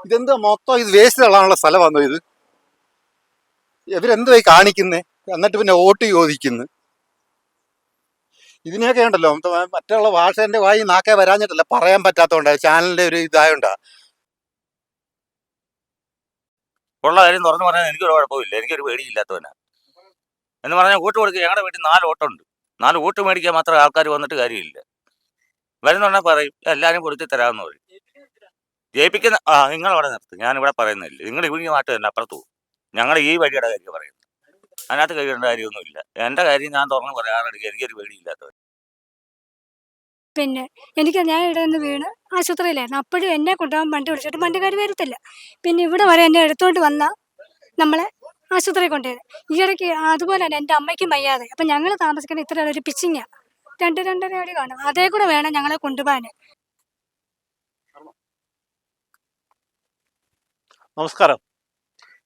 ഇതെന്താ മൊത്തം ഇത് വേസ്റ്റ് തള്ളാനുള്ള സ്ഥലമാണോ ഇത്? ഇവരെന്തുവായി കാണിക്കുന്നേ? എന്നിട്ട് പിന്നെ വോട്ട് ചോദിക്കുന്നു. ഇതിനെയൊക്കെ ഉണ്ടല്ലോ മറ്റുള്ള ഭാഷേന്റെ വായി നാക്കേ വരാഞ്ഞിട്ടല്ല, പറയാൻ പറ്റാത്തതുകൊണ്ട് ചാനലിന്റെ ഒരു ഇതായോണ്ടാ. ഉള്ള കാര്യം തുറന്നു പറയാൻ എനിക്കൊരു കുഴപ്പമില്ല, എനിക്കൊരു പേടിയില്ലാത്തവനാ. എന്ന് പറഞ്ഞാൽ വോട്ട് കൊടുക്കുക. ഞങ്ങളുടെ വീട്ടിൽ 4 വോട്ടുണ്ട്. 4 വോട്ട് മേടിക്കാൻ മാത്രം ആൾക്കാർ വന്നിട്ട് കാര്യമില്ല. വരുന്നുണ്ടെങ്കിൽ പറയും എല്ലാവരും കൊടുത്ത് തരാമെന്ന് പറയും. ജയിപ്പിക്കുന്ന നിങ്ങളവിടെ നിർത്തും, ഞാനിവിടെ പറയുന്നില്ല. നിങ്ങൾ ഇവിടെ നാട്ട് തന്നെ അപ്പുറത്ത് പോകും. ഞങ്ങളുടെ ഈ വഴിയുടെ കാര്യം പറയുന്നത്, അതിനകത്ത് കഴിയേണ്ട കാര്യമൊന്നുമില്ല. എൻ്റെ കാര്യം ഞാൻ തുറന്ന് പറയാറെടുക്കുക, എനിക്കൊരു പേടിയില്ലാത്തവൻ. പിന്നെ ഞാൻ ഇവിടെ നിന്ന് വീണ് ആശുപത്രിയിലായിരുന്നു. അപ്പോഴും എന്നെ കൊണ്ടുപോകാൻ വണ്ടി വിളിച്ചിട്ട് വണ്ടിക്കാർ വരത്തില്ല. പിന്നെ ഇവിടെ വരെ എന്നെ എടുത്തുകൊണ്ട് വന്നാൽ നമ്മളെ ആശുപത്രിയിൽ കൊണ്ടുപോയത്. ഈ ഇടയ്ക്ക് അതുപോലെ തന്നെ എൻ്റെ അമ്മയ്ക്കും വയ്യാതെ. അപ്പം ഞങ്ങൾ താമസിക്കുന്ന ഇത്ര ഒരു പിച്ചിങ്ങ 2-2.5 അടി കാണും. അതേ കൂടെ വേണം ഞങ്ങളെ കൊണ്ടുപോകാൻ. നമസ്കാരം.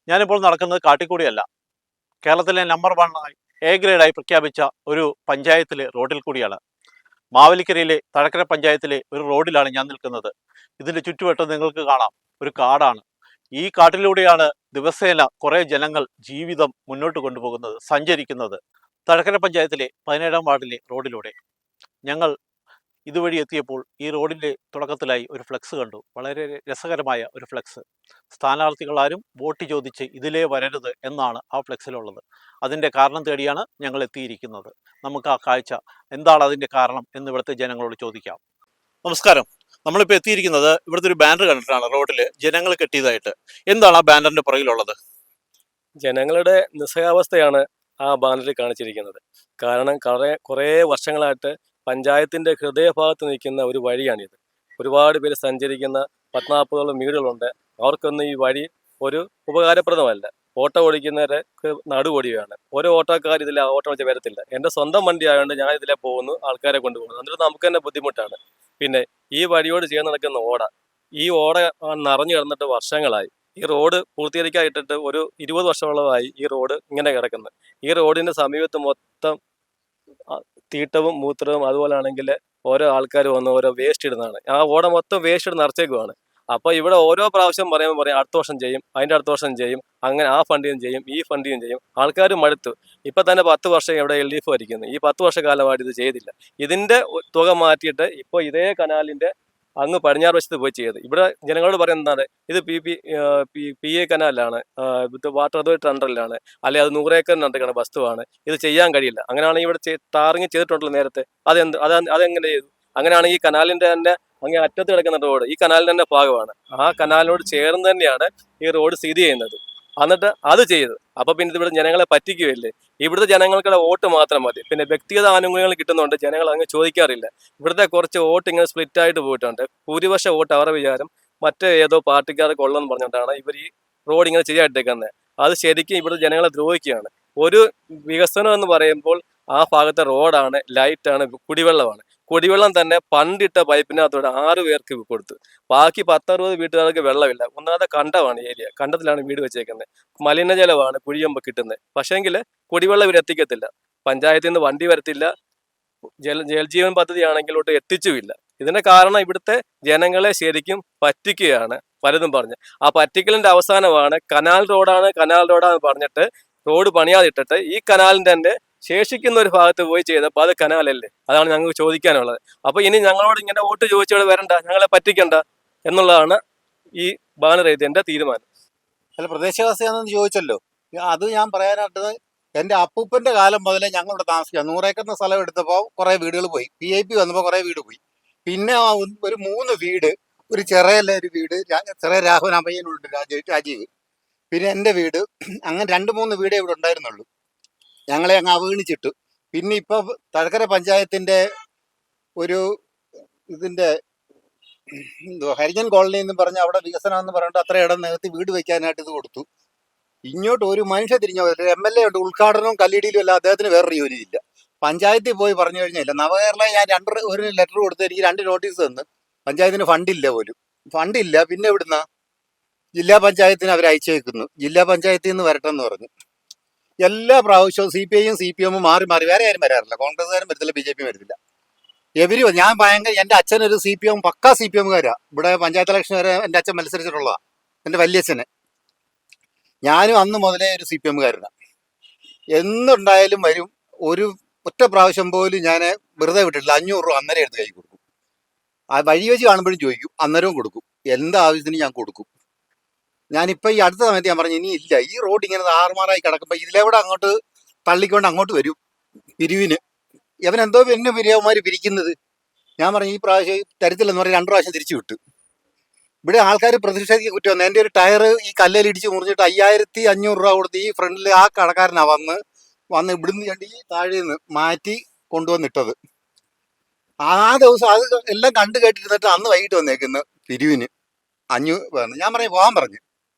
ഞാനിപ്പോൾ നടക്കുന്നത് കാട്ടിക്കൂടിയല്ല, കേരളത്തിലെ നമ്പർ 1 A ഗ്രേഡായി പ്രഖ്യാപിച്ച ഒരു പഞ്ചായത്തിലെ റോഡിൽ കൂടിയാണ്. മാവേലിക്കരയിലെ തഴക്കര പഞ്ചായത്തിലെ ഒരു റോഡിലാണ് ഞാൻ നിൽക്കുന്നത്. ഇതിൻ്റെ ചുറ്റുവട്ടം നിങ്ങൾക്ക് കാണാം, ഒരു കാടാണ്. ഈ കാട്ടിലൂടെയാണ് ദിവസേന കുറേ ജനങ്ങൾ ജീവിതം മുന്നോട്ട് കൊണ്ടുപോകുന്നത്, സഞ്ചരിക്കുന്നത്. തഴക്കര പഞ്ചായത്തിലെ 17ാം വാർഡിലെ റോഡിലൂടെ ഞങ്ങൾ ഇതുവഴി എത്തിയപ്പോൾ ഈ റോഡിൻ്റെ തുടക്കത്തിലായി ഒരു ഫ്ലെക്സ് കണ്ടു. വളരെ രസകരമായ ഒരു ഫ്ലെക്സ്. സ്ഥാനാർത്ഥികളാരും വോട്ട് ചോദിച്ച് ഇതിലേ വരരുത് എന്നാണ് ആ ഫ്ലെക്സിലുള്ളത്. അതിൻ്റെ കാരണം തേടിയാണ് ഞങ്ങൾ എത്തിയിരിക്കുന്നത്. നമുക്ക് ആ കാഴ്ച എന്താണ് അതിൻ്റെ കാരണം എന്ന് ഇവിടുത്തെ ജനങ്ങളോട് ചോദിക്കാം. നമസ്കാരം. നമ്മളിപ്പോൾ എത്തിയിരിക്കുന്നത് ഇവിടുത്തെ ഒരു ബാനർ കണ്ടിട്ടാണ്, റോഡിൽ ജനങ്ങൾ കെട്ടിയതായിട്ട്. എന്താണ് ആ ബാനറിൻ്റെ പുറകിലുള്ളത്? ജനങ്ങളുടെ നിസ്സഹാവസ്ഥയാണ് ആ ബാനറിൽ കാണിച്ചിരിക്കുന്നത്. കാരണം കുറേ വർഷങ്ങളായിട്ട് പഞ്ചായത്തിൻ്റെ ഹൃദയഭാഗത്ത് നിൽക്കുന്ന ഒരു വഴിയാണിത്. ഒരുപാട് പേര് സഞ്ചരിക്കുന്ന 40-40ഓളം വീടുകളുണ്ട്. അവർക്കൊന്നും ഈ വഴി ഒരു ഉപകാരപ്രദമല്ല. ഓട്ടോ ഓടിക്കുന്നവർക്ക് നടുവൊടിയാണ്. ഓരോ ഓട്ടോക്കാർ ഇതിൽ ഓട്ടോ വെച്ച് വരത്തില്ല. എൻ്റെ സ്വന്തം വണ്ടി ആയതുകൊണ്ട് ഞാൻ ഇതിലെ പോകുന്നു, ആൾക്കാരെ കൊണ്ടുപോകുന്നു. എന്നിട്ട് നമുക്ക് തന്നെ ബുദ്ധിമുട്ടാണ്. പിന്നെ ഈ വഴിയോട് ചേർന്ന് നടക്കുന്ന ഈ ഓട നിറഞ്ഞു കിടന്നിട്ട് വർഷങ്ങളായി. ഈ റോഡ് പൂർത്തീകരിക്കാതിട്ടിട്ട് ഒരു 20 വർഷത്തോളമായി ഈ റോഡ് ഇങ്ങനെ കിടക്കുന്നത്. ഈ റോഡിൻ്റെ സമീപത്ത് മൊത്തം തീട്ടവും മൂത്രവും, അതുപോലെ ആണെങ്കിൽ ഓരോ ആൾക്കാർ വന്ന് ഓരോ വേസ്റ്റ് ഇടുന്നതാണ്. ആ ഓട മൊത്തം വേസ്റ്റ് ഇട്ട് നിറച്ചേക്കുവാണ്. അപ്പോൾ ഇവിടെ ഓരോ പ്രാവശ്യം പറയുമ്പോൾ പറയും അടുത്ത വർഷം ചെയ്യും, അതിൻ്റെ അടുത്ത വർഷം ചെയ്യും, അങ്ങനെ ആ ഫണ്ടിനും ചെയ്യും, ഈ ഫണ്ടിനും ചെയ്യും. ആൾക്കാർ മടുത്തു. ഇപ്പം തന്നെ 10 വർഷം ഇവിടെ LDF ഭരിക്കുന്നു. ഈ 10 വർഷക്കാലമായിട്ട് ഇത് ചെയ്തില്ല. ഇതിൻ്റെ തുക മാറ്റിയിട്ട് ഇപ്പോൾ ഇതേ കനാലിൻ്റെ അങ്ങ് പടിഞ്ഞാറ് വശത്ത് പോയി ചെയ്ത്. ഇവിടെ ജനങ്ങളോട് പറയുന്നതാണ് ഇത് PA കനാലാണ്, ഇത് വാട്ടർ അതോറിറ്റി അണ്ടറിലാണ്, അല്ലെങ്കിൽ അത് 100 ഏക്കറിന് അണ്ടറിലാണ് വസ്തുവാണ്, ഇത് ചെയ്യാൻ കഴിയില്ല. അങ്ങനെയാണെങ്കിൽ ഇവിടെ ടാറിങ് ചെയ്തിട്ടുണ്ടല്ലോ നേരത്തെ, അതെങ്ങനെ ചെയ്തു? അങ്ങനെയാണെങ്കിൽ ഈ കനാലിൻ്റെ തന്നെ അങ്ങ് അറ്റത്ത് കിടക്കുന്ന റോഡ് ഈ കനാലിൻ്റെ തന്നെ ഭാഗമാണ്. ആ കനാലിനോട് ചേർന്ന് തന്നെയാണ് ഈ റോഡ് സ്ഥിതി ചെയ്യുന്നത്. എന്നിട്ട് അത് ചെയ്തു. അപ്പോൾ പിന്നെ ഇവിടെ ജനങ്ങളെ പറ്റിക്കുകയല്ലേ? ഇവിടുത്തെ ജനങ്ങൾക്കുള്ള വോട്ട് മാത്രം മതി. പിന്നെ വ്യക്തിഗത ആനുകൂല്യങ്ങൾ കിട്ടുന്നുണ്ട്, ജനങ്ങൾ അങ്ങ് ചോദിക്കാറില്ല. ഇവിടുത്തെ കുറച്ച് വോട്ട് ഇങ്ങനെ സ്പ്ലിറ്റ് ആയിട്ട് പോയിട്ടുണ്ട്. ഭൂരിപക്ഷ വോട്ട് അവരുടെ വിചാരം മറ്റേ ഏതോ പാർട്ടിക്കാർക്ക് ഉള്ളതെന്ന് പറഞ്ഞിട്ടാണ് ഇവർ ഈ റോഡ് ഇങ്ങനെ ചെയ്യായിട്ടേക്കുന്നത്. അത് ശരിക്കും ഇവിടുത്തെ ജനങ്ങളെ ദ്രോഹിക്കുകയാണ്. ഒരു വികസനം എന്ന് പറയുമ്പോൾ ആ ഭാഗത്തെ റോഡാണ്, ലൈറ്റാണ്, കുടിവെള്ളമാണ്. കുടിവെള്ളം തന്നെ പണ്ടിട്ട പൈപ്പിനകത്തോടെ 6 പേർക്ക് കൊടുത്തു. ബാക്കി 10-60 വീട്ടുകാർക്ക് വെള്ളമില്ല. ഒന്നാമത്തെ കണ്ടമാണ് ഏരിയ, കണ്ടത്തിലാണ് വീട് വെച്ചേക്കുന്നത്. മലിനജലമാണ് കുഴിയുമ്പോൾ കിട്ടുന്നത്. പക്ഷേങ്കിൽ കുടിവെള്ളം ഇവർ എത്തിക്കത്തില്ല. പഞ്ചായത്തിൽ നിന്ന് വണ്ടി വരത്തില്ല. ജൽജീവൻ പദ്ധതി ആണെങ്കിലോട്ട് എത്തിച്ചുമില്ല. ഇതിന്റെ കാരണം ഇവിടുത്തെ ജനങ്ങളെ ശരിക്കും പറ്റിക്കുകയാണ് പലതും പറഞ്ഞ്. ആ പറ്റിക്കലിന്റെ അവസാനമാണ് കനാൽ റോഡാന്ന് പറഞ്ഞിട്ട് റോഡ് പണിയാതിട്ടിട്ട് ഈ കനാലിന്റെ തന്നെ ശേഷിക്കുന്ന ഒരു ഭാഗത്ത് പോയി ചെയ്തപ്പോൾ അത് കനാലല്ലേ? അതാണ് ഞങ്ങൾക്ക് ചോദിക്കാനുള്ളത്. അപ്പോൾ ഇനി ഞങ്ങളോട് ഇങ്ങനെ വോട്ട് ചോദിച്ചോട് വരണ്ട, ഞങ്ങളെ പറ്റിക്കണ്ട എന്നുള്ളതാണ് ഈ ബാനർ എഴുതിയതിന്റെ തീരുമാനം. അല്ല, പ്രദേശവാസിയാണെന്ന് ചോദിച്ചല്ലോ, അത് ഞാൻ പറയാനായിട്ട് എൻ്റെ അപ്പൂപ്പൻ്റെ കാലം മുതലേ ഞങ്ങളിവിടെ താമസിക്കാം. 100 ഏക്കറിന് സ്ഥലം എടുത്തപ്പോൾ കുറേ വീടുകൾ പോയി. PIP വന്നപ്പോൾ കുറേ വീട് പോയി. പിന്നെ ഒരു 3 വീട്, ഒരു ഒരു വീട്, ചെറിയ രാഘവൻ അമ്മയ്യനുണ്ട്, രാജീവ്, പിന്നെ എൻ്റെ വീട്, അങ്ങനെ 2-3 വീടേ ഇവിടെ ഉണ്ടായിരുന്നുള്ളൂ. ഞങ്ങളെ അങ്ങ് അവഗണിച്ചിട്ടു. പിന്നെ ഇപ്പോൾ തഴക്കര പഞ്ചായത്തിൻ്റെ ഒരു ഇതിൻ്റെ ഹരിജൻ കോളനി എന്ന് പറഞ്ഞ് അവിടെ വികസനം എന്ന് പറഞ്ഞിട്ട് അത്ര ഇടം നികത്തി വീട് വെക്കാനായിട്ട് ഇത് കൊടുത്തു. ഇങ്ങോട്ട് ഒരു മനുഷ്യ തിരിഞ്ഞു പോയില്ല. MLA ഉണ്ട്, ഉദ്ഘാടനവും കല്ലിടിയിലും അല്ല, അദ്ദേഹത്തിന് വേറൊരു ജോലിയില്ല. പഞ്ചായത്തിൽ പോയി പറഞ്ഞു കഴിഞ്ഞില്ല. നവകേരള ഞാൻ ഒരു ലെറ്റർ കൊടുത്ത് എനിക്ക് 2 നോട്ടീസ് തന്നു. പഞ്ചായത്തിന് ഫണ്ടില്ല പോലും. ഫണ്ടില്ല. പിന്നെ എവിടുന്ന? ജില്ലാ പഞ്ചായത്തിന് അവർ അയച്ചേക്കുന്നു. ജില്ലാ പഞ്ചായത്തിൽ നിന്ന് വരട്ടെന്ന് പറഞ്ഞു. എല്ലാ പ്രാവശ്യവും CPIയും CPM മാറി വേറെ ആരും വരാറില്ല. കോൺഗ്രസ്സുകാരും വരത്തില്ല, BJP വരത്തില്ല. ഞാൻ എൻ്റെ അച്ഛനൊരു CPM പക്കാ CPMകാരാ. ഇവിടെ പഞ്ചായത്ത് ഇലക്ഷൻ വരെ എൻ്റെ അച്ഛൻ മത്സരിച്ചിട്ടുള്ളതാണ്. എൻ്റെ വല്യച്ഛനെ. ഞാനും അന്ന് മുതലേ ഒരു CPM കാരനാണ്. എന്തുണ്ടായാലും വരും. ഒരു ഒറ്റ പ്രാവശ്യം പോലും ഞാൻ വെറുതെ വിട്ടിട്ടില്ല. 500 രൂപ അന്നേരം എടുത്ത് കൈ കൊടുക്കും. ആ വഴി വെച്ച് കാണുമ്പോഴും ചോദിക്കും, അന്നേരവും കൊടുക്കും. എന്താവശ്യത്തിന് ഞാൻ കൊടുക്കും. ഞാനിപ്പോൾ ഈ അടുത്ത സമയത്ത് ഞാൻ പറഞ്ഞു, ഇനി ഇല്ല, ഈ റോഡ് ഇങ്ങനെ താറുമാറായി കിടക്കുമ്പോൾ ഇതിലെവിടെ അങ്ങോട്ട് തള്ളിക്കൊണ്ട് അങ്ങോട്ട് വരും പിരിവിന്. എന്തോ പിന്നെ പിരിയവന്മാർ പിരിക്കുന്നത്. ഞാൻ പറഞ്ഞു ഈ പ്രാവശ്യം തരത്തില്ലെന്ന് പറഞ്ഞ് 2 പ്രാവശ്യം തിരിച്ചു വിട്ടു. ഇവിടെ ആൾക്കാർ പ്രതിഷേധിക്കാൻ കുറ്റം വന്നു. എൻ്റെ ഒരു ടയർ ഈ കല്ലിൽ ഇടിച്ച് മുറിഞ്ഞിട്ട് 5500 രൂപ കൊടുത്ത് ഈ ഫ്രണ്ടിൽ ആ കടക്കാരനാ വന്ന് ഇവിടുന്ന് കണ്ട് ഈ താഴെ നിന്ന് മാറ്റി കൊണ്ടുവന്നിട്ടത്. ആ ദിവസം അത് എല്ലാം കണ്ടു കേട്ടിരുന്നിട്ട് അന്ന് വൈകിട്ട് വന്നേക്കുന്നു പിരിവിന് 500. ഞാൻ പറഞ്ഞു പോകാൻ പറഞ്ഞു.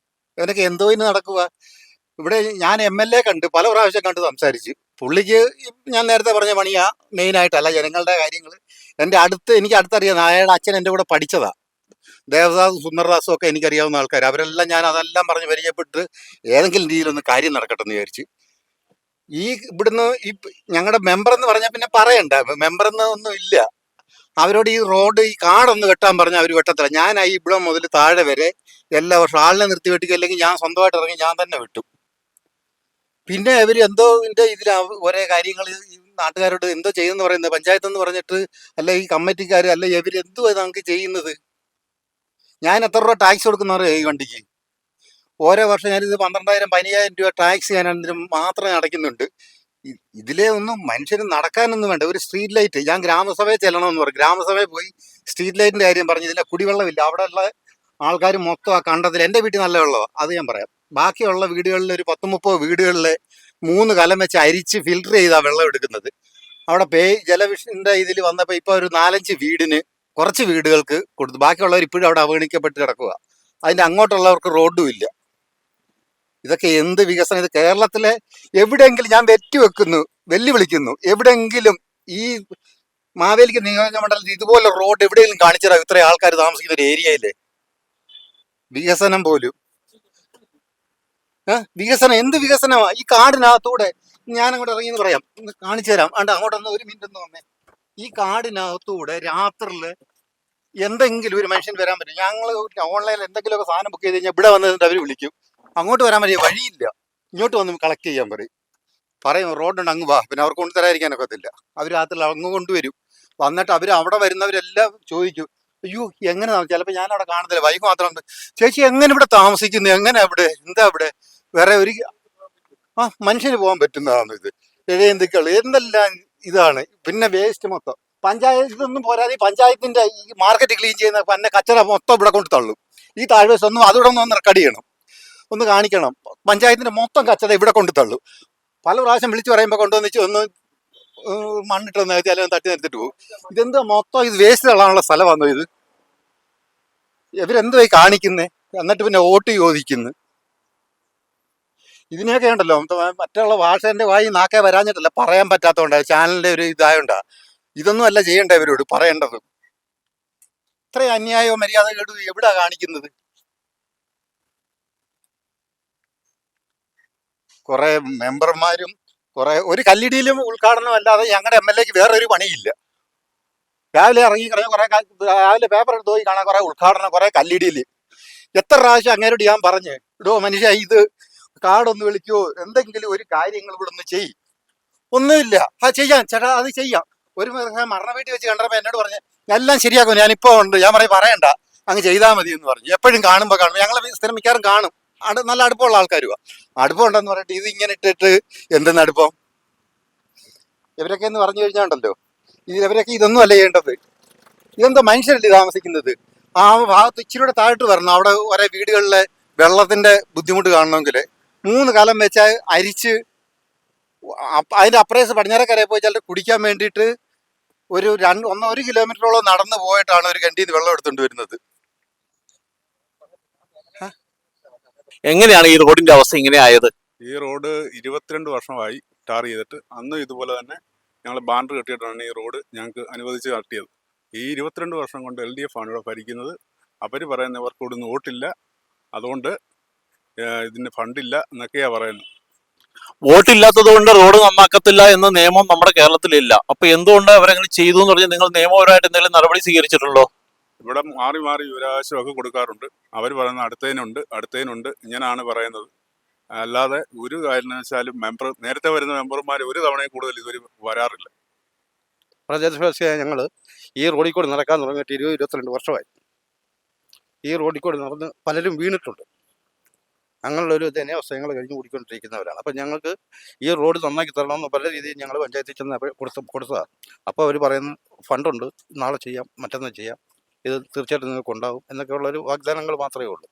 ഇവനൊക്കെ എന്തോ ഇന്ന് നടക്കുക. ഇവിടെ ഞാൻ MLA കണ്ട് പല പ്രാവശ്യം കണ്ട് സംസാരിച്ച്. പുള്ളിക്ക് ഞാൻ നേരത്തെ പറഞ്ഞ പണിയാ മെയിനായിട്ടല്ല, ജനങ്ങളുടെ കാര്യങ്ങൾ. എനിക്ക് അടുത്തറിയാം. അയാളുടെ അച്ഛൻ എൻ്റെ കൂടെ പഠിച്ചതാ. ദേവദാസും സുന്ദർദാസും ഒക്കെ എനിക്കറിയാവുന്ന ആൾക്കാർ. അവരെല്ലാം ഞാൻ അതെല്ലാം പറഞ്ഞ് പരിചയപ്പെട്ട് ഏതെങ്കിലും രീതിയിലൊന്ന് കാര്യം നടക്കട്ടെ എന്ന് വിചാരിച്ച്. ഇവിടുന്ന് ഞങ്ങളുടെ മെമ്പർ എന്ന് പറഞ്ഞാൽ പിന്നെ പറയണ്ട, മെമ്പർ എന്ന് ഒന്നും ഇല്ല. അവരോട് ഈ റോഡ് ഈ കാടൊന്ന് വെട്ടാൻ പറഞ്ഞാൽ അവർ വെട്ടത്തില്ല. ഞാനായി ഇവിടെ മുതൽ താഴെ വരെ എല്ലാ വർഷവും ആളിനെ നിർത്തി വെട്ടിക്കുക, അല്ലെങ്കിൽ ഞാൻ സ്വന്തമായിട്ട് ഇറങ്ങി ഞാൻ തന്നെ വെട്ടും. പിന്നെ ഇവർ എന്തോ ഇതിൽ ഓരോ കാര്യങ്ങൾ ഈ നാട്ടുകാരോട് എന്തോ ചെയ്യുമെന്ന് പറയുന്നത്, പഞ്ചായത്ത് എന്ന് പറഞ്ഞിട്ട് അല്ല ഈ കമ്മിറ്റിക്കാർ അല്ല ഇവരെന്തോ നമുക്ക് ചെയ്യുന്നത്. ഞാൻ എത്ര രൂപ ടാക്സ് കൊടുക്കുന്നവരെ ഈ വണ്ടിക്ക് ഓരോ വർഷം ഞാനിത് 12,000 15,000 രൂപ ടാക്സ് ഞാൻ അതിന് മാത്രമേ അടയ്ക്കുന്നുണ്ട്. ഇതിലെ ഒന്നും മനുഷ്യന് നടക്കാനൊന്നും വേണ്ട. ഒരു സ്ട്രീറ്റ് ലൈറ്റ്, ഞാൻ ഗ്രാമസഭയിൽ ചെല്ലണമെന്ന് പറയും. ഗ്രാമസഭയിൽ പോയി സ്ട്രീറ്റ് ലൈറ്റിന്റെ കാര്യം പറഞ്ഞു. ഇതിലെ കുടിവെള്ളമില്ല. അവിടെ ഉള്ള ആൾക്കാർ മൊത്തം ആ കണ്ടതിൽ. എൻ്റെ വീട്ടിൽ നല്ല വെള്ളമാണ്, അത് ഞാൻ പറയാം. ബാക്കിയുള്ള വീടുകളിൽ ഒരു 10-30 വീടുകളിൽ 3 കലം വെച്ച് അരിച്ച് ഫിൽട്ടർ ചെയ്താണ് വെള്ളം എടുക്കുന്നത്. അവിടെ ജലവിഷന്റെ ഇതിൽ വന്നപ്പോൾ ഇപ്പോൾ ഒരു 4-5 വീടിന് കുറച്ച് വീടുകൾക്ക് കൊടുത്തു. ബാക്കിയുള്ളവർ ഇപ്പോഴും അവിടെ അവഗണിക്കപ്പെട്ട് കിടക്കുക. അതിൻ്റെ അങ്ങോട്ടുള്ളവർക്ക് റോഡും ഇല്ല. ഇതൊക്കെ എന്ത് വികസനം! ഇത് കേരളത്തിലെ എവിടെയെങ്കിലും, ഞാൻ വെല്ലുവിളിക്കുന്നു, എവിടെയെങ്കിലും ഈ മാവേലിക്ക് നിയോജക മണ്ഡലത്തിൽ ഇതുപോലെ റോഡ് എവിടെയെങ്കിലും കാണിച്ചിടാം. ഇത്രയും ആൾക്കാർ താമസിക്കുന്ന ഒരു ഏരിയയിലെ വികസനം പോലും. വികസനം എന്ത് വികസനമാണ്? ഈ കാടിനകത്തൂടെ ഞാൻ അങ്ങോട്ട് ഇറങ്ങിയെന്ന് പറയാം, കാണിച്ചു തരാം. അങ്ങോട്ടൊന്ന് 1 മിനിറ്റ് ഒന്ന് വന്നേ. ഈ കാടിനകത്തൂടെ രാത്രിയിൽ എന്തെങ്കിലും ഒരു മനുഷ്യൻ വരാൻ പറ്റും. ഞങ്ങൾ ഓൺലൈനിൽ എന്തെങ്കിലുമൊക്കെ സാധനം ബുക്ക് ചെയ്ത് കഴിഞ്ഞാൽ ഇവിടെ വന്നിട്ട് അവർ വിളിക്കും, അങ്ങോട്ട് വരാൻ പറ്റിയ വഴിയില്ല, ഇങ്ങോട്ട് വന്ന് കളക്ട് ചെയ്യാൻ പറയും റോഡുണ്ട് അങ്ങ് വാ. പിന്നെ അവർക്ക് കൊണ്ടുതരാതിരിക്കാനൊക്കത്തില്ല. അവർ രാത്രി അങ്ങ് കൊണ്ടുവരും. വന്നിട്ട് അവിടെ വരുന്നവരെല്ലാം ചോദിക്കും, അയ്യോ എങ്ങനെ ചിലപ്പോൾ ഞാൻ അവിടെ കാണുന്നില്ല, വൈകി മാത്രമുണ്ട്. ചേച്ചി എങ്ങനെ ഇവിടെ താമസിക്കുന്നു, എങ്ങനെ അവിടെ എന്താ അവിടെ വേറെ ഒരു മനുഷ്യന് പോകാൻ പറ്റുന്നതാണ് ഇത്. ഇഴയന്തുക്കൾ എന്തെല്ലാം ഇതാണ്. പിന്നെ വേസ്റ്റ് മൊത്തം പഞ്ചായത്തൊന്നും പോരാതെ പഞ്ചായത്തിന്റെ ഈ മാർക്കറ്റ് ക്ലീൻ ചെയ്യുന്ന പിന്നെ കച്ചറ മൊത്തം ഇവിടെ കൊണ്ട് തള്ളും. ഈ താഴ്വശം ഒന്നും അതുകൂടെ ഒന്ന് റെക്കോർഡ് ചെയ്യണം, ഒന്ന് കാണിക്കണം. പഞ്ചായത്തിന്റെ മൊത്തം കച്ചറ ഇവിടെ കൊണ്ട് തള്ളും. പല പ്രാവശ്യം വിളിച്ചു പറയുമ്പോൾ കൊണ്ടുവന്നിച്ച് ഒന്ന് മണ്ണിട്ടൊന്ന് ചിലവ് തട്ടി നിർത്തിട്ട് പോകും. ഇതെന്താ മൊത്തം ഇത് വേസ്റ്റ് തള്ളാനുള്ള സ്ഥലമാണോ ഇത്? ഇവരെന്തുവായി കാണിക്കുന്നേ? എന്നിട്ട് പിന്നെ വോട്ട് ചോദിക്കുന്നു. ഇതിനെയൊക്കെ ഉണ്ടല്ലോ മറ്റുള്ള ഭാഷേന്റെ വായി നാക്കേ വരാഞ്ഞിട്ടല്ല, പറയാൻ പറ്റാത്തതുകൊണ്ടാ, ചാനലിന്റെ ഒരു ഇതായോണ്ടാ. ഇതൊന്നും അല്ല ചെയ്യേണ്ട ഇവരോട് പറയേണ്ടത്. ഇത്രയും അന്യായവും മര്യാദകളും എവിടാ കാണിക്കുന്നത്? കുറെ മെമ്പർമാരും ഒരു കല്ലിടിയിലും ഉദ്ഘാടനം അല്ലാതെ ഞങ്ങളുടെ MLAക്ക് വേറെ ഒരു പണിയില്ല. രാവിലെ ഇറങ്ങി രാവിലെ പേപ്പർ എടുത്ത് പോയി കാണാൻ കുറെ ഉദ്ഘാടനം, കുറെ കല്ലിടിയില്. എത്ര പ്രാവശ്യം അങ്ങേരോട് ഞാൻ പറഞ്ഞു, ഇടോ മനുഷ്യ ഇത് കാടൊന്ന് വിളിക്കുവോ, എന്തെങ്കിലും ഒരു കാര്യങ്ങൾ ഇവിടെ ഒന്ന് ചെയ്യും. ഒന്നുമില്ല. ചെയ്യാം ചേട്ടാ, അത് ചെയ്യാം. ഒരു മരണ വീട്ടിൽ വെച്ച് കണ്ടപ്പോൾ എന്നോട് പറഞ്ഞു എല്ലാം ശരിയാക്കും, ഞാനിപ്പോ ഉണ്ട്. ഞാൻ പറയണ്ട, അങ്ങ് ചെയ്താൽ മതി എന്ന് പറഞ്ഞു. എപ്പോഴും കാണുമ്പോൾ ഞങ്ങൾ സ്ഥിരം മിക്കാറും കാണും. നല്ല അടുപ്പമുള്ള ആൾക്കാരുവാ. അടുപ്പമുണ്ടെന്ന് പറഞ്ഞിട്ട് ഇത് ഇങ്ങനെ ഇട്ടിട്ട് എന്തെന്ന് അടുപ്പം? ഇവരൊക്കെ എന്ന് പറഞ്ഞു കഴിഞ്ഞാൽ ഉണ്ടല്ലോ, ഇവരൊക്കെ ഇതൊന്നും അല്ല ചെയ്യേണ്ടത്. ഇതെന്താ മനുഷ്യരല്ലേ താമസിക്കുന്നത്? ആ ഭാഗത്ത് ഇച്ചിരിയുടെ താഴോട്ട് വരണം. അവിടെ ഓരോ വീടുകളിലെ വെള്ളത്തിന്റെ ബുദ്ധിമുട്ട് കാണണമെങ്കിൽ 3 കലം വെച്ച് അരിച്ച് അതിന്റെ അപ്രേസ് പടിഞ്ഞാറക്കരയിൽ പോയി ചിലർ കുടിക്കാൻ വേണ്ടിയിട്ട് ഒരു 1 കിലോമീറ്ററോളം നടന്നു പോയിട്ടാണ് ഒരു കണ്ടിയിൽ നിന്ന് വെള്ളം എടുത്തുകൊണ്ട് വരുന്നത്. എങ്ങനെയാണ് ഈ റോഡിന്റെ അവസ്ഥ ഇങ്ങനെ ആയത്? ഈ റോഡ് 22 വർഷമായി ടാർ ചെയ്തിട്ട്. അന്നും ഇതുപോലെ തന്നെ ഞങ്ങൾ ബാനർ കെട്ടിയിട്ടാണ് ഈ റോഡ് ഞങ്ങൾക്ക് അനുവദിച്ച് കാട്ടിയത്. ഈ 22 വർഷം കൊണ്ട് LDF ആണ് ഇവിടെ ഭരിക്കുന്നത്. അവർ പറയുന്നവർക്ക് ഇവിടുന്ന് വോട്ടില്ല, അതുകൊണ്ട് ഇതിന് ഫണ്ടില്ല എന്നൊക്കെയാ പറയുന്നത്. വോട്ടില്ലാത്തത് കൊണ്ട് റോഡ് നന്നാക്കത്തില്ല എന്ന നിയമം നമ്മുടെ കേരളത്തിലില്ല. അപ്പൊ എന്തുകൊണ്ട് അവരങ്ങനെ ചെയ്തു എന്ന് പറഞ്ഞാൽ നിങ്ങൾ നിയമപരമായിട്ട് എന്തെങ്കിലും നടപടി സ്വീകരിച്ചിട്ടുണ്ടോ? ഇവിടെ മാറി മാറി വിവരാവകാശമൊക്കെ കൊടുക്കാറുണ്ട്. അവർ പറയുന്നത് അടുത്തതിനുണ്ട് ഇങ്ങനെയാണ് പറയുന്നത്. അല്ലാതെ ഒരു കാരണവശാലും നേരത്തെ വരുന്ന മെമ്പർമാർ ഒരു തവണയും കൂടുതൽ ഇതുവരെ വരാറില്ല. പ്രദേശവാസിയായ ഞങ്ങൾ ഈ റോഡിൽ കൂടി നടക്കാൻ തുടങ്ങിയിട്ട് 20-22 വർഷമായി. ഈ റോഡിൽ കൂടി നടന്ന് പലരും വീണിട്ടുണ്ട്. അങ്ങനെയുള്ള ഒരു ദയനീയാവസ്ഥ ഞങ്ങൾ കഴിഞ്ഞു കൂടിക്കൊണ്ടിരിക്കുന്നവരാണ്. അപ്പം ഞങ്ങൾക്ക് ഈ റോഡ് നന്നാക്കി തരണമെന്ന് പല രീതിയിൽ ഞങ്ങൾ പഞ്ചായത്തിൽ ചെന്ന് കൊടുത്തതാണ്. അപ്പോൾ അവർ പറയുന്നു ഫണ്ടുണ്ട്, നാളെ ചെയ്യാം, മറ്റന്നാൾ ചെയ്യാം, ഇത് തീർച്ചയായിട്ടും നിങ്ങൾക്ക് ഉണ്ടാവും എന്നൊക്കെയുള്ളൊരു വാഗ്ദാനങ്ങൾ മാത്രമേ ഉള്ളൂ.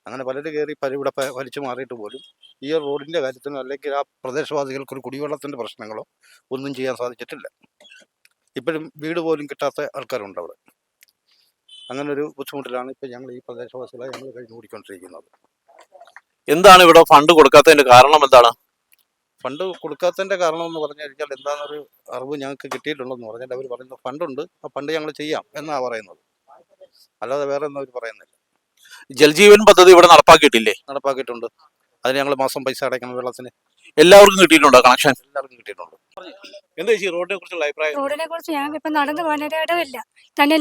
അങ്ങനെ പലരും കയറി ഇവിടെ വലിച്ചു മാറിയിട്ട് പോലും ഈ റോഡിൻ്റെ കാര്യത്തിനോ അല്ലെങ്കിൽ ആ പ്രദേശവാസികൾക്കൊരു കുടിവെള്ളത്തിൻ്റെ പ്രശ്നങ്ങളോ ഒന്നും ചെയ്യാൻ സാധിച്ചിട്ടില്ല. ഇപ്പോഴും വീട് പോലും കിട്ടാത്ത ആൾക്കാരുണ്ട് അവിടെ. അങ്ങനെ ഒരു ബുദ്ധിമുട്ടിലാണ് ഇപ്പം ഞങ്ങൾ ഈ പ്രദേശവാസികളെ ഞങ്ങൾ കഴിഞ്ഞു കൂടിക്കൊണ്ടിരിക്കുന്നത്. എന്താണ് ഇവിടെ ഫണ്ട് കൊടുക്കാത്തതിന്റെ കാരണം എന്താണ്? ഫണ്ട് കൊടുക്കാത്തതിൻ്റെ കാരണം എന്ന് പറഞ്ഞു കഴിഞ്ഞാൽ എന്താണെന്നൊരു അറിവ് ഞങ്ങൾക്ക് കിട്ടിയിട്ടുണ്ടെന്ന് പറഞ്ഞാൽ അവർ പറയുന്നത് ഫണ്ടുണ്ട്, ആ ഫണ്ട് ഞങ്ങൾ ചെയ്യാം എന്നാണ് പറയുന്നത്. അല്ലാതെ വേറെ ഒന്നും അവർ പറയുന്നില്ല. ജൽജീവൻ പദ്ധതി ഇവിടെ നടപ്പാക്കിയിട്ടില്ലേ? നടപ്പാക്കിയിട്ടുണ്ട്. അതിന് ഞങ്ങൾ മാസം പൈസ അടയ്ക്കണം വെള്ളത്തിന്. എല്ലാവർക്കും കിട്ടിയിട്ടുണ്ടോ കണക്ഷൻ? എല്ലാവർക്കും കിട്ടിയിട്ടുണ്ട്. എന്താ ഈ റോഡിനെ കുറിച്ചുള്ള അഭിപ്രായം? റോഡിനെ കുറിച്ച് ഞങ്ങൾക്ക് ഇപ്പം നടന്നു പോകാനൊരു ഇടമില്ല. തന്നെ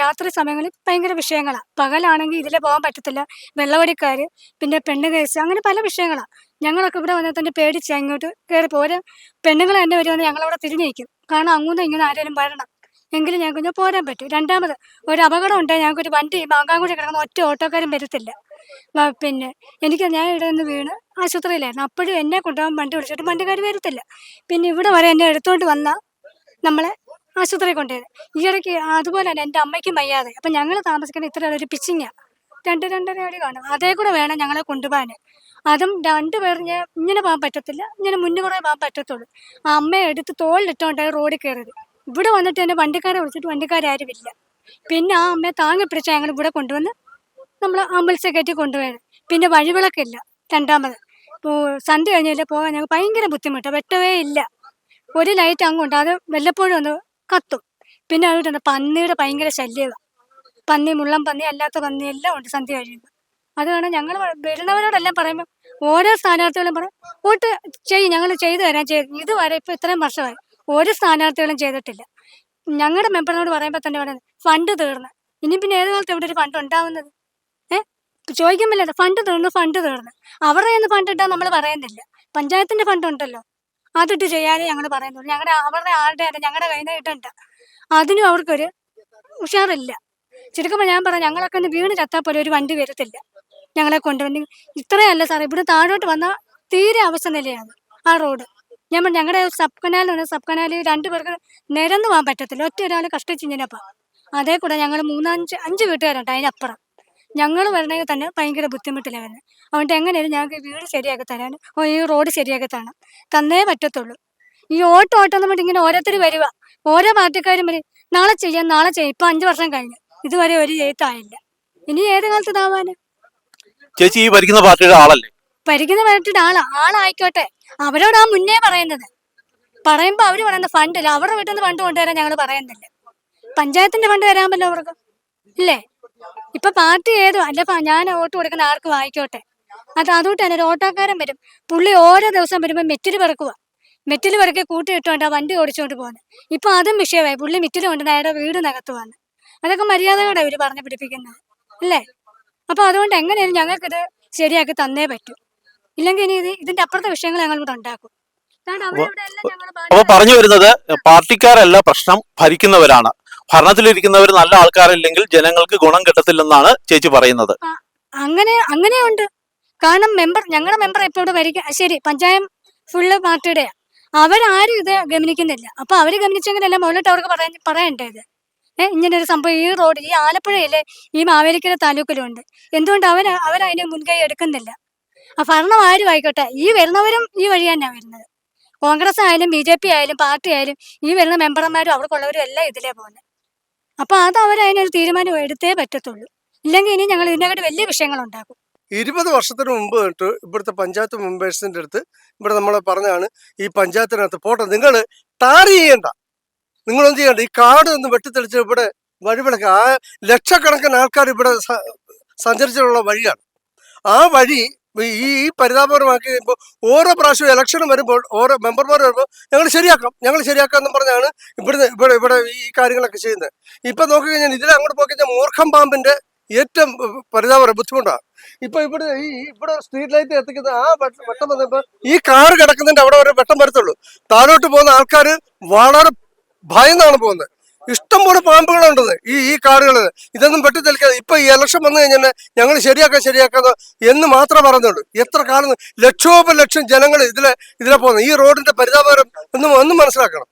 രാത്രി സമയങ്ങളിൽ ഭയങ്കര വിഷയങ്ങളാണ്. പകലാണെങ്കിൽ ഇതിലെ പോകാൻ പറ്റത്തില്ല. വെള്ളവടിക്കാർ, പിന്നെ പെണ്ണ് കേസ്, അങ്ങനെ പല വിഷയങ്ങളാണ്. ഞങ്ങളൊക്കെ ഇവിടെ വന്നാൽ തന്നെ പേടിച്ച് അങ്ങോട്ട് കയറി പോരാ. പെണ്ണുങ്ങൾ തന്നെ വരുമെന്ന് ഞങ്ങളവിടെ തിരിഞ്ഞിരിക്കും. കാരണം അങ്ങോട്ടും ഇങ്ങനെ ആരെങ്കിലും വരണം എങ്കിലും ഞങ്ങൾക്ക് പോരാൻ പറ്റും. രണ്ടാമത് ഒരു അപകടം ഉണ്ടായി ഞങ്ങൾക്കൊരു വണ്ടി മാങ്കാങ്കുഴി കിടക്കുന്ന ഒറ്റ ഓട്ടോക്കാരും വരത്തില്ല. പിന്നെ ഞാൻ ഇവിടെ നിന്ന് വീണ് ആശുപത്രിയിലായിരുന്നു. അപ്പോഴും എന്നെ കൊണ്ടുപോകാൻ വണ്ടി വിളിച്ചിട്ട് വണ്ടിക്കാർ വരത്തില്ല. പിന്നെ ഇവിടെ വരെ എന്നെ എടുത്തുകൊണ്ട് വന്നാൽ നമ്മളെ ആശുപത്രിയിൽ കൊണ്ടുപോയത്. ഈ ഇടയ്ക്ക് അതുപോലെ തന്നെ എൻ്റെ അമ്മയ്ക്കും വയ്യാതെ. അപ്പം ഞങ്ങൾ താമസിക്കുന്ന ഇത്ര ഒരു പിച്ചിങ്ങാണ്, 2-2.5 അടി കാണും. അതേ കൂടെ വേണം ഞങ്ങളെ കൊണ്ടുപോകാൻ. അതും 2 പേർ ഇങ്ങനെ പോകാൻ പറ്റത്തില്ല, ഇങ്ങനെ മുന്നേ കുറേ പോകാൻ പറ്റത്തുള്ളൂ. ആ അമ്മയെ എടുത്ത് തോളിലിട്ടുകൊണ്ടായി റോഡിൽ കയറിയത്. ഇവിടെ വന്നിട്ട് എന്നെ വണ്ടിക്കാരെ വിളിച്ചിട്ട് വണ്ടിക്കാരും. പിന്നെ ആ അമ്മയെ താങ്ങി പിടിച്ചാൽ ഞങ്ങൾ ഇവിടെ കൊണ്ടുവന്ന് നമ്മൾ ആംബുലൻസ് കയറ്റി കൊണ്ടുപോയത്. പിന്നെ വഴിവിളക്കില്ല. രണ്ടാമത് സന്ധ്യ കഴിഞ്ഞില്ല പോകാൻ ഞങ്ങൾക്ക് ഭയങ്കര ബുദ്ധിമുട്ടാണ്. വെട്ടവേ ഇല്ല. ഒരു ലൈറ്റ് അങ്ങുണ്ട്, അത് വല്ലപ്പോഴും ഒന്ന് കത്തും. പിന്നെ അതുകൊണ്ട് പന്നിയുടെ ഭയങ്കര ശല്യമാണ്. പന്നി, മുള്ളം പന്നി, അല്ലാത്ത പന്നി എല്ലാം ഉണ്ട് സന്ധ്യ കഴിയുമ്പോൾ. അതുകൊണ്ട് ഞങ്ങൾ വരുന്നവരോടെല്ലാം പറയുമ്പോൾ ഓരോ സ്ഥാനാർത്ഥികളും പറയും വോട്ട് ചെയ്യും, ഞങ്ങൾ ചെയ്തു തരാൻ. ഇതുവരെ ഇപ്പോൾ ഇത്രയും വർഷമായി ഒരു സ്ഥാനാർത്ഥികളും ചെയ്തിട്ടില്ല. ഞങ്ങളുടെ മെമ്പറിനോട് പറയുമ്പോൾ തന്നെ പറയുന്നത് ഫണ്ട് തീർന്ന്. ഇനി പിന്നെ ഏത് കാലത്ത് ഇവിടെ ഒരു ഫണ്ട് ഉണ്ടാവുന്നത്? ചോദിക്കുമ്പോൾ ഫണ്ട് തീർന്ന്. അവരുടെ കയ്യിൽ നിന്ന് ഫണ്ട് ഇട്ടാൽ നമ്മൾ പറയുന്നില്ല. പഞ്ചായത്തിൻ്റെ ഫണ്ട് ഉണ്ടല്ലോ, അതിട്ട് ചെയ്യാനേ ഞങ്ങൾ പറയുന്നുള്ളൂ. അവരുടെ ഞങ്ങളുടെ കയ്യിൽ നിന്ന് ഇടണ്ട. അതിനും അവർക്കൊരു ഉഷാറില്ല. ചുരുക്കുമ്പോൾ ഞാൻ പറയാം, ഞങ്ങളൊക്കെ ഒന്ന് വീണ് ചത്താൽ പോലെ ഒരു വണ്ടി വരത്തില്ല ഞങ്ങളെ കൊണ്ടുവന്ന്. ഇത്രയല്ല സാർ, ഇവിടെ താഴോട്ട് വന്നാൽ തീരെ അവസ്ഥ നിലയാണ് ആ റോഡ്. ഞങ്ങളുടെ സബ് കനാലിൽ 2 പേർക്ക് നിരന്ന് പോകാൻ പറ്റത്തില്ല. ഒറ്റ ഒരാൾ കഷ്ടിച്ചിങ്ങനെപ്പം. അതേ കൂടെ ഞങ്ങൾ 3-5 വീട്ടുകാരുണ്ട് അതിനപ്പുറം. ഞങ്ങൾ വരണമെങ്കിൽ തന്നെ ഭയങ്കര ബുദ്ധിമുട്ടില്ല വരുന്നത്. അതുകൊണ്ട് എങ്ങനെയാലും ഞങ്ങൾക്ക് വീട് ശരിയാക്കി തരാൻ, ഈ റോഡ് ശരിയാക്കി തന്നേ പറ്റത്തുള്ളൂ. ഈ ഓട്ടം എന്ന് പറഞ്ഞിട്ട് ഇങ്ങനെ ഓരോരുത്തർ വരിക, ഓരോ പാർട്ടിക്കാരും വരും നാളെ ചെയ്യാം. ഇപ്പം 5 വർഷം കഴിഞ്ഞു, ഇതുവരെ ഒരു എഴുത്തായില്ല. ഇനി ഏത് കാലത്ത് ഇതാവാന്? ചേച്ചി ഈ ഭരിക്കുന്ന പാർട്ടിയുടെ ആളല്ലേ? ഭരിക്കുന്ന പാർട്ടിയുടെ ആളായിക്കോട്ടെ, അവരോട് മുന്നേ പറയുന്നത്. പറയുമ്പോൾ അവർ പറയുന്ന ഫണ്ടില്ല. അവരുടെ വീട്ടിൽ നിന്ന് ഫണ്ട് കൊണ്ടുവരാൻ ഞങ്ങൾ പറയുന്നില്ല. പഞ്ചായത്തിന്റെ ഫണ്ട് തരാമല്ലോ അവർക്ക്, ഇല്ലേ? ഇപ്പൊ പാർട്ടി ഏതോ അല്ല, ഞാൻ വോട്ട് കൊടുക്കുന്ന ആർക്കും ആയിക്കോട്ടെ. അതുകൊണ്ട് തന്നെ ഒരു ഓട്ടോക്കാരൻ വരും, പുള്ളി ഓരോ ദിവസം വരുമ്പോൾ മെറ്റിൽ പെറുക്കി കൂട്ടിയിട്ടുകൊണ്ട് ആ വണ്ടി ഓടിച്ചുകൊണ്ട് പോകുന്നത്. ഇപ്പൊ അതും വിഷയമായി. പുള്ളി മെറ്റിൽ കൊണ്ട് നേരെ വീട് നികത്തുവാണ്. അതൊക്കെ മര്യാദയോടെ അവർ പറഞ്ഞു പിടിപ്പിക്കുന്നത്, അല്ലേ? അപ്പൊ അതുകൊണ്ട് എങ്ങനെയാലും ഞങ്ങൾക്കിത് ശരിയാക്കി തന്നേ പറ്റൂ. ഇല്ലെങ്കിൽ ഇനി ഇതിന്റെ അപ്പുറത്തെ വിഷയങ്ങൾ ഞങ്ങൾ ഇവിടെ ഉണ്ടാക്കും. അപ്പൊ പറഞ്ഞു വരുന്നത് പാർട്ടിക്കാരല്ല പ്രശ്നം, ഭരിക്കുന്നവരാണ്. ഭരണത്തിലിരിക്കുന്നവർ നല്ല ആൾക്കാരില്ലെങ്കിൽ ജനങ്ങൾക്ക് ഗുണം കിട്ടത്തില്ലെന്നാണ് ചേച്ചി പറയുന്നത്. അങ്ങനെയുണ്ട്. കാരണം ഞങ്ങളുടെ മെമ്പർ ഇപ്പൊ ഇവിടെ ഭരിക്കുക. ശരി, പഞ്ചായത്ത് ഫുള്ള് പാർട്ടിയുടെയാ. അവരാരും ഇത് ഗമനിക്കുന്നില്ല. അപ്പൊ അവര് ഗമനിച്ചെങ്കിലല്ല മുകളിലോട്ട് അവർക്ക് പറയണ്ടേ ഇത്? ഇങ്ങനെ ഒരു സംഭവം ഈ റോഡ്, ഈ ആലപ്പുഴയിലെ ഈ മാവേലിക്കര താലൂക്കിലുണ്ട്. എന്തുകൊണ്ട് അവരതിന് മുൻകൈ എടുക്കുന്നില്ല? ആ ഭരണം ആരും ആയിക്കോട്ടെ, ഈ വരുന്നവരും ഈ വഴി തന്നെയാണ് വരുന്നത്. കോൺഗ്രസ് ആയാലും BJP ആയാലും പാർട്ടി ആയാലും ഈ വരുന്ന മെമ്പർമാരും അവർക്കുള്ളവരും എല്ലാം ഇതിലേ പോകുന്നത്. അപ്പൊ അത് അവരതിനൊരു തീരുമാനം എടുത്തേ പറ്റത്തുള്ളൂ. ഇല്ലെങ്കിൽ ഇനി ഞങ്ങൾ ഇതിനെക്കാട്ട് വലിയ വിഷയങ്ങൾ ഉണ്ടാക്കും. 20 വർഷത്തിന് മുമ്പ് തൊട്ട് ഇവിടുത്തെ പഞ്ചായത്ത് മെമ്പേഴ്സിൻ്റെ അടുത്ത് ഇവിടെ നമ്മൾ പറഞ്ഞാണ്, ഈ പഞ്ചായത്തിനകത്ത് പോട്ടെ, നിങ്ങൾ ടാർ ചെയ്യണ്ട, നിങ്ങളൊന്നും ചെയ്യണ്ട, ഈ കാട് ഒന്ന് വെട്ടിത്തെളിച്ച് ഇവിടെ വഴിവിളക്ക്, ലക്ഷക്കണക്കിന് ആൾക്കാർ ഇവിടെ സഞ്ചരിച്ചിട്ടുള്ള വഴിയാണ്. ആ വഴി ഈ പരിതാപകരമാക്കി കഴിയുമ്പോൾ ഓരോ പ്രാവശ്യവും ഇലക്ഷന് വരുമ്പോൾ ഓരോ മെമ്പർമാർ വരുമ്പോൾ ഞങ്ങൾ ശരിയാക്കാം എന്ന് പറഞ്ഞാണ് ഇവിടെ ഈ കാര്യങ്ങളൊക്കെ ചെയ്യുന്നത്. ഇപ്പൊ നോക്കിക്കഴിഞ്ഞാൽ ഇതിലെ അങ്ങോട്ട് പോയി കഴിഞ്ഞാൽ മൂർഖം പാമ്പിന്റെ ഏറ്റവും പരിതാപകരം ബുദ്ധിമുട്ടാണ്. ഇപ്പൊ ഇവിടെ സ്ട്രീറ്റ് ലൈറ്റ് എത്തിക്കുന്ന ആ വെട്ടം വന്നപ്പോ ഈ കാറ് കിടക്കുന്നതിന്റെ അവിടെ വരെ വെട്ടം വരത്തുള്ളൂ. താഴോട്ട് പോകുന്ന ആൾക്കാർ വളരെ ഭയന്നാണ് പോകുന്നത്. ഇഷ്ടംപോലെ പാമ്പുകളുണ്ടെന്ന് ഈ കാറുകൾ ഇതൊന്നും വെട്ടിത്തെളിക്കാതെ ഇപ്പൊ ഈ ഇലക്ഷൻ വന്നു കഴിഞ്ഞാൽ ഞങ്ങൾ ശരിയാക്കാന്ന് എന്ന് മാത്രമേ പറഞ്ഞുള്ളൂ. എത്ര കാലം ലക്ഷോപലക്ഷം ജനങ്ങൾ ഇതിലെ പോകുന്നത് ഈ റോഡിന്റെ പരിതാപകരം ഒന്നും മനസ്സിലാക്കണം.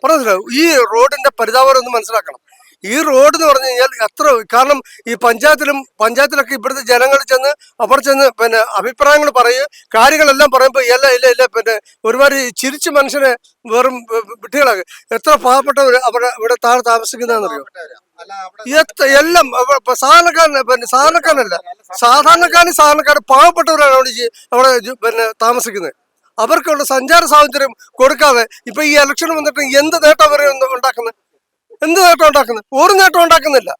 പറഞ്ഞില്ല, ഈ റോഡിന്റെ പരിതാപകരം ഒന്ന് മനസ്സിലാക്കണം. ഈ റോഡ് എന്ന് പറഞ്ഞു കഴിഞ്ഞാൽ എത്ര കാരണം ഈ പഞ്ചായത്തിലൊക്കെ ഇവിടുത്തെ ജനങ്ങൾ ചെന്ന് അവിടെ ചെന്ന് പിന്നെ അഭിപ്രായങ്ങൾ പറയുക കാര്യങ്ങളെല്ലാം പറയുമ്പോൾ ഇല്ല പിന്നെ ഒരുമാതിരി ചിരിച്ച് മനുഷ്യനെ വെറും വിട്ടികളാക്കുക. എത്ര പാവപ്പെട്ടവർ ഇവിടെ താഴെ താമസിക്കുന്നതെന്നറിയോ? എല്ലാം സാധാരണക്കാരൻ പാവപ്പെട്ടവരാണ് അവിടെ പിന്നെ താമസിക്കുന്നത്. അവർക്കുള്ള സഞ്ചാര സ്വാതന്ത്ര്യം കൊടുക്കാതെ ഇപ്പൊ ഈ ഇലക്ഷൻ വന്നിട്ട് എന്ത് നേട്ടം അവർ ഉണ്ടാക്കുന്നത്? ഒരു നേട്ടം ഉണ്ടാക്കുന്നില്ല.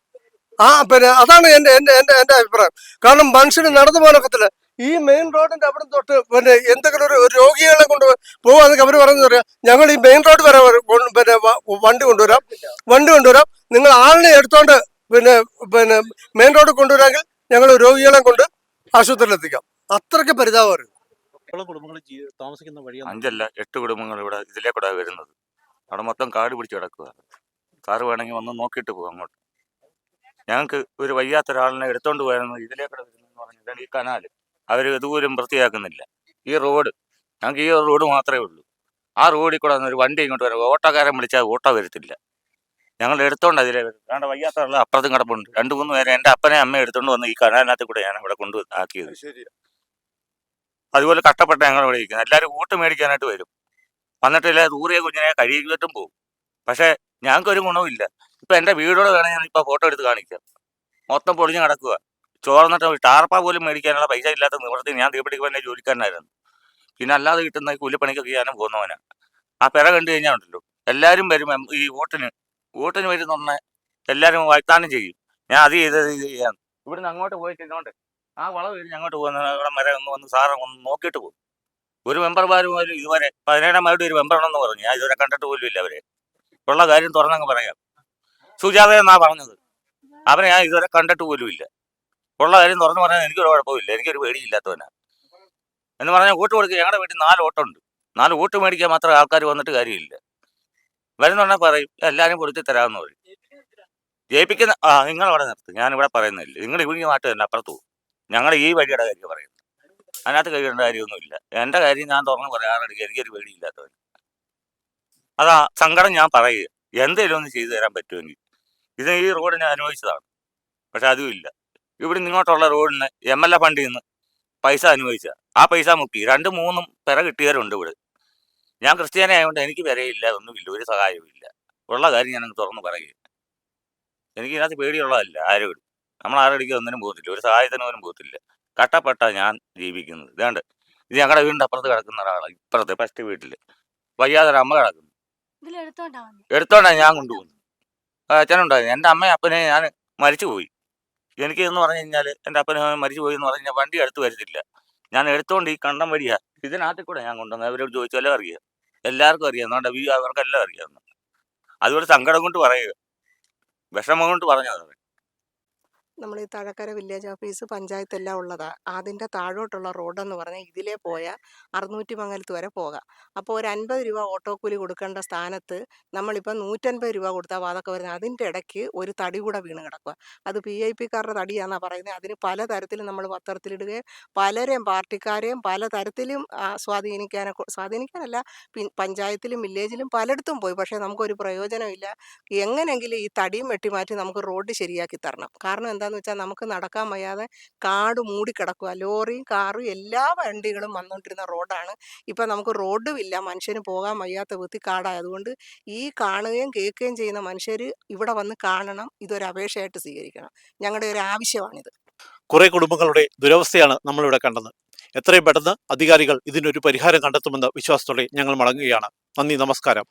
പിന്നെ അതാണ് എന്റെ അഭിപ്രായം. കാരണം മനുഷ്യന് നടന്നു പോകാനൊക്കത്തില്ല. ഈ മെയിൻ റോഡിന്റെ അവിടെ തൊട്ട് പിന്നെ എന്തെങ്കിലും ഒരു രോഗികളെ കൊണ്ട് പോവാന്നൊക്കെ അവർ പറയുന്നത് പറയാം, ഞങ്ങൾ ഈ മെയിൻ റോഡ് വരെ പിന്നെ വണ്ടി കൊണ്ടുവരാം, നിങ്ങൾ ആളിനെ എടുത്തോണ്ട് പിന്നെ മെയിൻ റോഡ് കൊണ്ടുവരാമെങ്കിൽ ഞങ്ങൾ രോഗികളെ കൊണ്ട് ആശുപത്രിയിൽ എത്തിക്കാം. അത്രയ്ക്ക് പരിതാപകരം. കുടുംബങ്ങൾ താമസിക്കുന്ന വഴി 5 അല്ല 8 കുടുംബങ്ങൾ ഇവിടെ ഇതിലേ കൂടെ വരുന്നത്. അവിടെ മൊത്തം കാട് പിടിച്ച് കിടക്കുക. കാറ് വേണമെങ്കിൽ വന്ന് നോക്കിയിട്ട് പോകും അങ്ങോട്ട്. ഞങ്ങൾക്ക് ഒരു വയ്യാത്ത ഒരാളിനെ എടുത്തോണ്ട് പോയാൽ ഇതിലേ കൂടെ വരുന്നതെന്ന് പറഞ്ഞിട്ടാണ് ഈ കനാല് അവർ ഇതുപോലും വൃത്തിയാക്കുന്നില്ല. ഈ റോഡ് ഞങ്ങൾക്ക് ഈ റോഡ് മാത്രമേ ഉള്ളൂ. ആ റോഡിൽ കൂടെ ഒരു വണ്ടി ഇങ്ങോട്ട് വരാം, ഓട്ടോക്കാരൻ വിളിച്ചാൽ ഓട്ടോ വരത്തില്ല. ഞങ്ങൾ എടുത്തോണ്ട് അതിലേ വരും. കാരണം വയ്യാത്ത ആൾ അപ്പുറത്തും കിടപ്പുണ്ട്. 2-3 പേരെ എൻ്റെ അപ്പനെ അമ്മയെ എടുത്തോണ്ട് വന്ന് ഈ കനാലിനകത്ത് കൂടെ ഞാൻ ഇവിടെ കൊണ്ട് ആക്കിയത്. അതുപോലെ കഷ്ടപ്പെട്ട ഞങ്ങൾ ഇവിടെ ഇരിക്കുന്നത്. എല്ലാവരും വോട്ട് മേടിക്കാനായിട്ട് വരും. വന്നിട്ടില്ല ദൂരെ കുഞ്ഞിനെ കഴുകിയിട്ടും പോകും. പക്ഷേ ഞങ്ങൾക്കൊരു ഗുണവുമില്ല. ഇപ്പം എൻ്റെ വീടോട് വേണമെങ്കിൽ ഞാനിപ്പോൾ ഫോട്ടോ എടുത്ത് കാണിക്കാം. മൊത്തം പൊളിഞ്ഞ് കിടക്കുക. ചോർന്നിട്ട് ടാർപ്പ പോലും മേടിക്കാനുള്ള പൈസ ഇല്ലാത്ത നിവൃത്തി. ഞാൻ തീപിടിക്ക് തന്നെ ജോലിക്കാരനായിരുന്നു. പിന്നെ അല്ലാതെ കിട്ടുന്ന കൂലിപ്പണിക്കൊക്കെ ഞാനും പോകുന്നവനാണ്. ആ പിറ കണ്ടു കഴിഞ്ഞാൽ ഉണ്ടല്ലോ എല്ലാവരും വരും. ഈ വോട്ടിന് വരുന്ന പറഞ്ഞാൽ എല്ലാവരും വാഗ്ദാനം ചെയ്യും, ഞാൻ അത് ചെയ്യാം. ഇവിടുന്ന് അങ്ങോട്ട് പോയിട്ടിരുന്നോണ്ട് ആ വളം കഴിഞ്ഞ് അങ്ങോട്ട് പോകുന്ന ഇവിടം വരെ വന്ന് സാറ് ഒന്ന് നോക്കിയിട്ട് പോകും. ഒരു മെമ്പർമാർ പോലും ഇതുവരെ 17 ഒരു മെമ്പറാണെന്ന് പറഞ്ഞു. ഞാൻ ഇതുവരെ കണ്ടിട്ട് പോലും ഇല്ല അവരെ. ഉള്ള കാര്യം തുറന്നങ്ങ് പറയാം. സുജാത എന്നാ പറഞ്ഞത്. അവരെ ഞാൻ ഇതുവരെ കണ്ടിട്ട് പോലും ഇല്ല. ഉള്ള കാര്യം തുറന്നു പറയാൻ എനിക്കൊരു കുഴപ്പമില്ല. എനിക്കൊരു പേടിയില്ലാത്തവനാണ് എന്ന് പറഞ്ഞാൽ വോട്ട് കൊടുക്കുക. ഞങ്ങളുടെ വീട്ടിൽ 4 ഓട്ടമുണ്ട്. 4 വോട്ട് മേടിക്കാൻ മാത്രം ആൾക്കാർ വന്നിട്ട് കാര്യമില്ല. വരുന്നുണ്ടെങ്കിൽ പറയും എല്ലാവരും കൊടുത്ത് തരാമെന്ന് പറയും. ജയിപ്പിക്കുന്ന നിങ്ങളവിടെ നിർത്തും, ഞാനിവിടെ പറയുന്നില്ല. നിങ്ങൾ ഇവിടെ നാട്ട് തന്നെ അപ്പുറത്ത് പോകും. ഞങ്ങളുടെ ഈ വഴിയുടെ കാര്യം പറയുന്നത്. അതിനകത്ത് കഴിയേണ്ട കാര്യമൊന്നുമില്ല. എൻ്റെ കാര്യം ഞാൻ തുറന്ന് പറയാറെടുക്കുക. എനിക്കൊരു പേടിയില്ലാത്തവൻ. അതാ സങ്കടം ഞാൻ പറയുക. എന്തെങ്കിലും ഒന്ന് ചെയ്തു തരാൻ പറ്റുമെങ്കിൽ. ഇത് ഈ റോഡ് ഞാൻ അനുഭവിച്ചതാണ്. പക്ഷെ അതുമില്ല. ഇവിടെ ഇങ്ങോട്ടുള്ള റോഡിന് MLA ഫണ്ടിൽ നിന്ന് പൈസ അനുവദിച്ച ആ പൈസ മുക്കി 2-3 പെര കിട്ടിയവരുണ്ട് ഇവിടെ. ഞാൻ ക്രിസ്ത്യാനി ആയതുകൊണ്ട് എനിക്ക് പെരയില്ല, ഒന്നുമില്ല, ഒരു സഹായവും ഇല്ല. ഉള്ള കാര്യം ഞാൻ തുറന്ന് പറയുക. എനിക്ക് ഇതിനകത്ത് പേടിയുള്ളതല്ല ആരോടും. നമ്മൾ ആരോടിക്കും ഒന്നിനും പോകത്തില്ല, ഒരു സഹായത്തിന് പോലും പോകത്തില്ല. കട്ടപ്പെട്ട ഞാൻ ജീവിക്കുന്നത്. ഇതാണ്ട് ഇത് ഞങ്ങളുടെ വീടിൻ്റെ അപ്പുറത്ത് കിടക്കുന്ന ഒരാളാണ്. ഇപ്പുറത്തെ ഫസ്റ്റ് വീട്ടിൽ വയ്യാതെ അമ്മ കിടക്കുന്നു. എടുത്തോണ്ടാണ് ഞാൻ കൊണ്ടുപോകുന്നത്. അച്ഛനുണ്ടായിരുന്നു. എൻ്റെ അമ്മയും അപ്പനെ ഞാൻ മരിച്ചുപോയി. എനിക്ക് എന്ന് പറഞ്ഞു കഴിഞ്ഞാൽ എൻ്റെ അപ്പനെ മരിച്ചു പോയി എന്ന് പറഞ്ഞു കഴിഞ്ഞാൽ വണ്ടി അടുത്ത് വരത്തില്ല. ഞാൻ എടുത്തോണ്ട് ഈ കണ്ടം വഴിയാ ഇതിനകത്ത് കൂടെ ഞാൻ കൊണ്ടുവന്നത്. അവരോട് ചോദിച്ചാലും അറിയാം, എല്ലാവർക്കും അറിയാം. അതുകൊണ്ട് അവർക്കെല്ലാം അറിയാം. അതുപോലെ സങ്കടം കൊണ്ട് പറയുക, വിഷമം കൊണ്ട് പറഞ്ഞത്. നമ്മൾ ഈ തഴക്കര വില്ലേജ് ഓഫീസ് പഞ്ചായത്ത് എല്ലാം ഉള്ളതാണ്. അതിൻ്റെ താഴോട്ടുള്ള റോഡെന്ന് പറഞ്ഞാൽ ഇതിലേ പോയാൽ 600 മംഗലത്ത് വരെ പോകാം. അപ്പോൾ ഒരു 50 രൂപ ഓട്ടോ കൂലി കൊടുക്കേണ്ട സ്ഥാനത്ത് നമ്മളിപ്പോൾ 150 രൂപ കൊടുത്താൽ അതൊക്കെ വരുന്നത്. അതിൻ്റെ ഇടയ്ക്ക് ഒരു തടി കൂടെ വീണ് കിടക്കുക. അത് PIP-കാരുടെ തടിയാണെന്നാണ് പറയുന്നത്. അതിന് പലതരത്തിലും നമ്മൾ പത്രത്തിലിടുകയും പലരെയും പാർട്ടിക്കാരെയും പലതരത്തിലും സ്വാധീനിക്കാനല്ല, പഞ്ചായത്തിലും വില്ലേജിലും പലയിടത്തും പോയി. പക്ഷേ നമുക്കൊരു പ്രയോജനമില്ല. എങ്ങനെയെങ്കിലും ഈ തടിയും വെട്ടിമാറ്റി നമുക്ക് റോഡ് ശരിയാക്കി തരണം. കാരണം എന്താണെന്ന് വെച്ചാൽ നമുക്ക് നടക്കാൻ വയ്യാതെ കാട് മൂടിക്കിടക്കുക. ലോറിയും കാറും എല്ലാ വണ്ടികളും വന്നുകൊണ്ടിരുന്ന റോഡാണ്. ഇപ്പം നമുക്ക് റോഡും ഇല്ല, മനുഷ്യന് പോകാൻ വയ്യാത്ത വൃത്തി കാടായി. അതുകൊണ്ട് ഈ കാണുകയും കേൾക്കുകയും ചെയ്യുന്ന മനുഷ്യർ ഇവിടെ വന്ന് കാണണം. ഇതൊരു അപേക്ഷയായിട്ട് സ്വീകരിക്കണം. ഞങ്ങളുടെ ഒരു ആവശ്യമാണിത്. കുറെ കുടുംബങ്ങളുടെ ദുരവസ്ഥയാണ് നമ്മളിവിടെ കണ്ടത്. എത്രയും പെട്ടെന്ന് അധികാരികൾ ഇതിനൊരു പരിഹാരം കണ്ടെത്തുമെന്ന വിശ്വാസത്തോടെ ഞങ്ങൾ മടങ്ങുകയാണ്. നന്ദി, നമസ്കാരം.